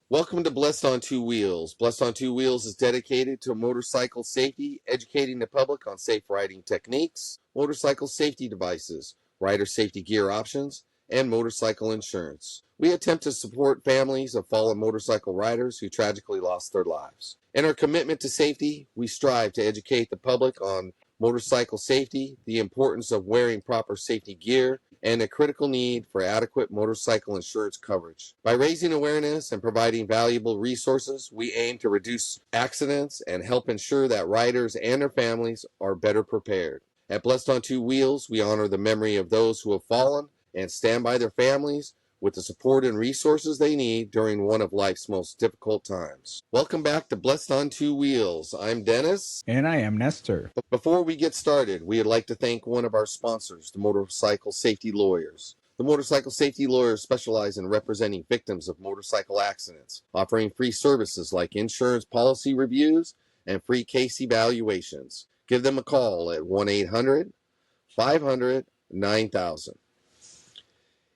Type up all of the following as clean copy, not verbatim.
Welcome to Blessed on Two Wheels. Blessed on Two Wheels is dedicated to motorcycle safety, educating the public on safe riding techniques, motorcycle safety devices, rider safety gear options, and motorcycle insurance. We attempt to support families of fallen motorcycle riders who tragically lost their lives. In our commitment to safety, we strive to educate the public on motorcycle safety, the importance of wearing proper safety gear, and the critical need for adequate motorcycle insurance coverage. By raising awareness and providing valuable resources, we aim to reduce accidents and help ensure that riders and their families are better prepared. At Blessed on Two Wheels, we honor the memory of those who have fallen and stand by their families with the support and resources they need during one of life's most difficult times. Welcome back to Blessed on Two Wheels. I'm Dennis. And I am Nestor. Before we get started, we would like to thank one of our sponsors, the Motorcycle Safety Lawyers. The Motorcycle Safety Lawyers specialize in representing victims of motorcycle accidents, offering free services like insurance policy reviews and free case evaluations. Give them a call at 1-800-500-9000.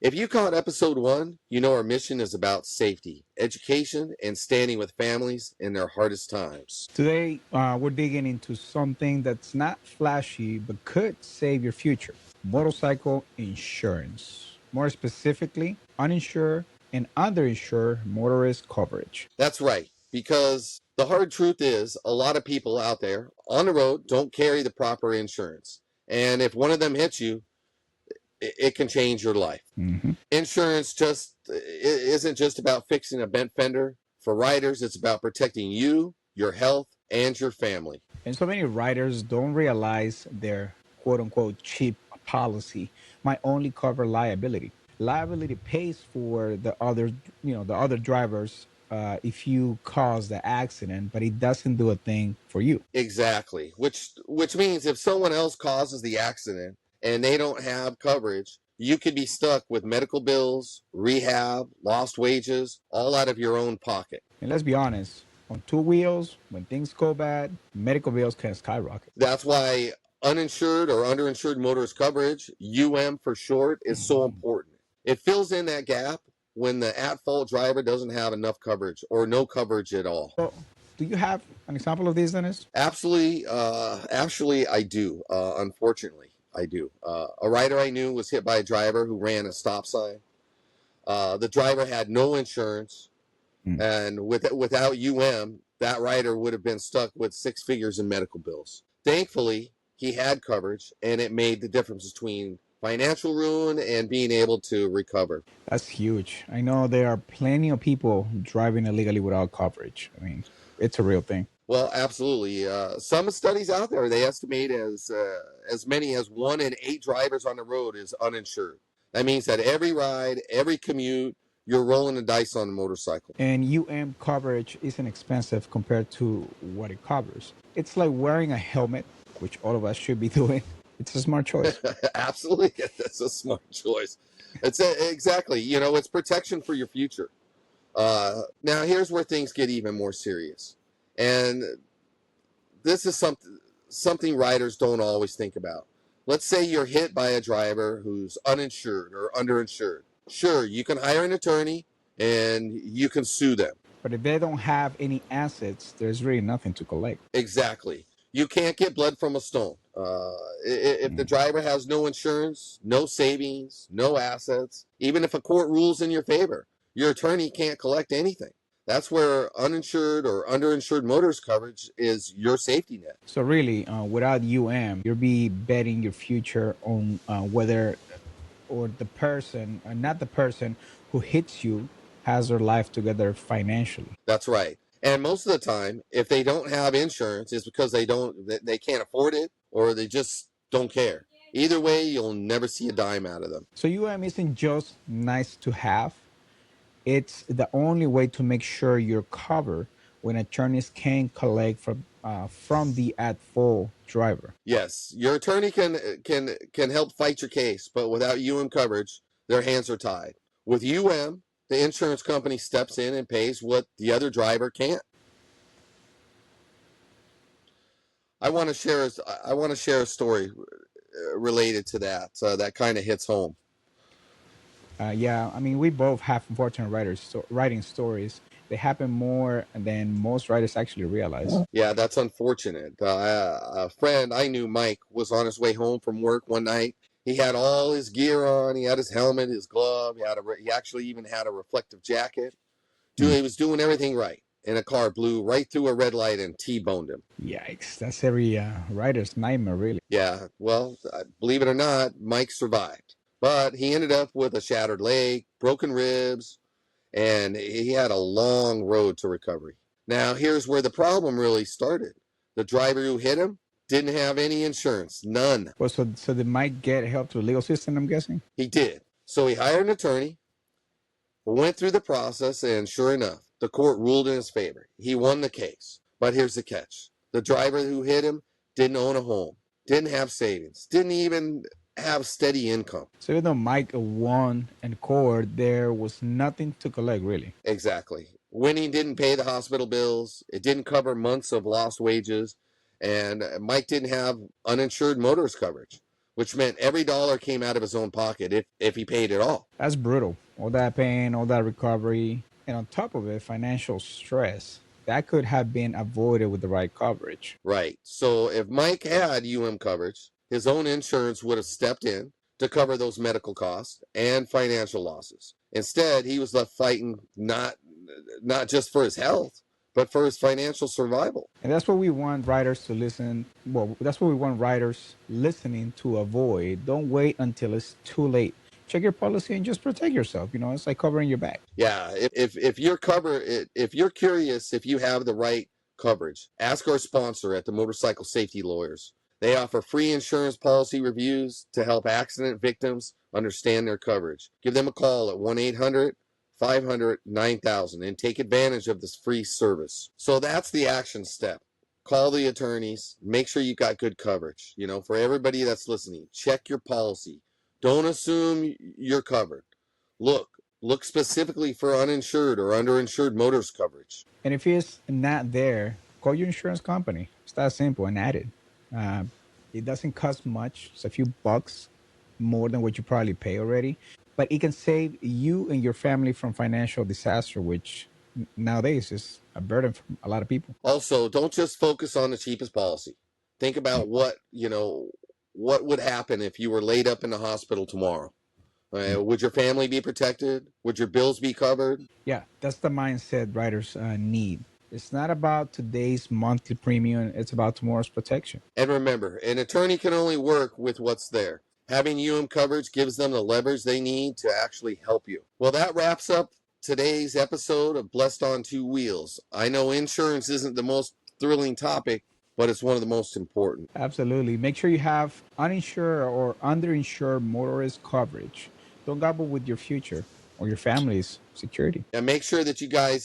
If you caught episode 1, you know our mission is about safety, education, and standing with families in their hardest times. Today, we're digging into something that's not flashy but could save your future: motorcycle insurance. More specifically, uninsured and underinsured motorist coverage. That's right, because the hard truth is a lot of people out there on the road don't carry the proper insurance. And if one of them hits you, it can change your life. Mm-hmm. Insurance just isn't just about fixing a bent fender. For riders, it's about protecting you, your health, and your family. And so many riders don't realize their quote unquote cheap policy might only cover liability. Liability pays for the other drivers if you cause the accident, but it doesn't do a thing for you. Exactly, which means if someone else causes the accident and they don't have coverage, you could be stuck with medical bills, rehab, lost wages, all out of your own pocket. And let's be honest, on two wheels, when things go bad, medical bills can skyrocket. That's why uninsured or underinsured motorist coverage, for short, is so important. It fills in that gap when the at-fault driver doesn't have enough coverage or no coverage at all. So, do you have an example of this, Dennis? Absolutely. Actually, I do. Unfortunately, I do. A rider I knew was hit by a driver who ran a stop sign. The driver had no insurance, and without that rider would have been stuck with 6 figures in medical bills. Thankfully, he had coverage, and it made the difference between financial ruin and being able to recover. That's huge. I know there are plenty of people driving illegally without coverage. I mean, it's a real thing. Well, absolutely. Some studies out there, they estimate as many as 1 in 8 drivers on the road is uninsured. That means that every ride, every commute, you're rolling the dice on a motorcycle. And coverage isn't expensive compared to what it covers. It's like wearing a helmet, which all of us should be doing. It's a smart choice. Absolutely. That's a smart choice. Exactly. It's protection for your future. Now, here's where things get even more serious. And this is something riders don't always think about. Let's say you're hit by a driver who's uninsured or underinsured. Sure, you can hire an attorney and you can sue them. But if they don't have any assets, there's really nothing to collect. Exactly. You can't get blood from a stone. If the driver has no insurance, no savings, no assets, even if a court rules in your favor, your attorney can't collect anything. That's where uninsured or underinsured motorist coverage is your safety net. So really, without you'll be betting your future on whether or the person, not the person who hits you, has their life together financially. That's right. And most of the time, if they don't have insurance, it's because they can't afford it or they just don't care. Either way, you'll never see a dime out of them. So isn't just nice to have. It's the only way to make sure you're covered when attorneys can collect from the at-fault driver. Yes, your attorney can help fight your case, but without coverage, their hands are tied. With the insurance company steps in and pays what the other driver can't. I want to share a story related to that. That kind of hits home. Yeah, I mean, we both have unfortunate writing stories, They happen more than most riders actually realize. Yeah, that's unfortunate. A friend I knew, Mike, was on his way home from work one night. He had all his gear on. He had his helmet, his glove. He actually even had a reflective jacket. Dude, he was doing everything right, and a car blew right through a red light and T-boned him. Yikes! That's every rider's nightmare, really. Yeah, well, believe it or not, Mike survived, but he ended up with a shattered leg, broken ribs, and he had a long road to recovery. Now, here's where the problem really started. The driver who hit him didn't have any insurance, none. Well, so they might get help through the legal system, I'm guessing. He did. So he hired an attorney, went through the process, and sure enough, the court ruled in his favor. He won the case. But here's the catch. The driver who hit him didn't own a home, didn't have savings, didn't even have steady income. So even though Mike won in court, there was nothing to collect, really. Exactly. Winning didn't pay the hospital bills. It didn't cover months of lost wages. And Mike didn't have uninsured motorist coverage, which meant every dollar came out of his own pocket if he paid at all. That's brutal. All that pain, all that recovery, and on top of it, financial stress. That could have been avoided with the right coverage. Right. So if Mike had coverage, his own insurance would have stepped in to cover those medical costs and financial losses. Instead, he was left fighting not just for his health, but for his financial survival. And that's what we want riders to listen. Well, that's what we want riders listening to avoid. Don't wait until it's too late. Check your policy and just protect yourself. It's like covering your back. Yeah, if you're curious if you have the right coverage, ask our sponsor at the Motorcycle Safety Lawyers. They offer free insurance policy reviews to help accident victims understand their coverage. Give them a call at 1-800-500-9000 and take advantage of this free service. So that's the action step. Call the attorneys. Make sure you got good coverage. For everybody that's listening, check your policy. Don't assume you're covered. Look specifically for uninsured or underinsured motorist coverage. And if it's not there, call your insurance company. It's that simple and add it. It doesn't cost much. It's a few bucks more than what you probably pay already. But it can save you and your family from financial disaster, which nowadays is a burden for a lot of people. Also, don't just focus on the cheapest policy. Think about what would happen if you were laid up in the hospital tomorrow. Would your family be protected? Would your bills be covered? Yeah, that's the mindset riders need. It's not about today's monthly premium. It's about tomorrow's protection. And remember, an attorney can only work with what's there. Having coverage gives them the leverage they need to actually help you. Well, that wraps up today's episode of Blessed on Two Wheels. I know insurance isn't the most thrilling topic, but it's one of the most important. Absolutely. Make sure you have uninsured or underinsured motorist coverage. Don't gamble with your future or your family's security. And make sure that you guys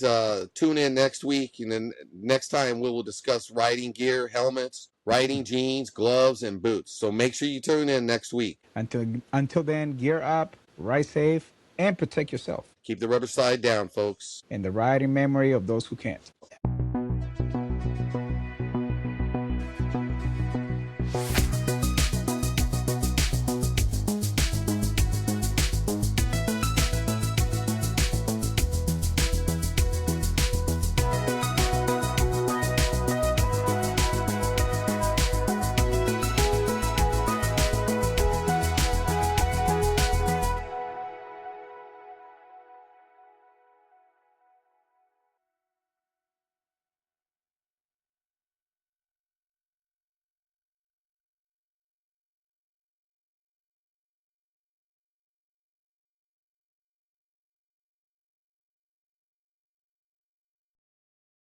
tune in next week. And then next time we will discuss riding gear, helmets, riding jeans, gloves, and boots. So make sure you tune in next week. Until then, gear up, ride safe, and protect yourself. Keep the rubber side down, folks. And the riding memory of those who can't.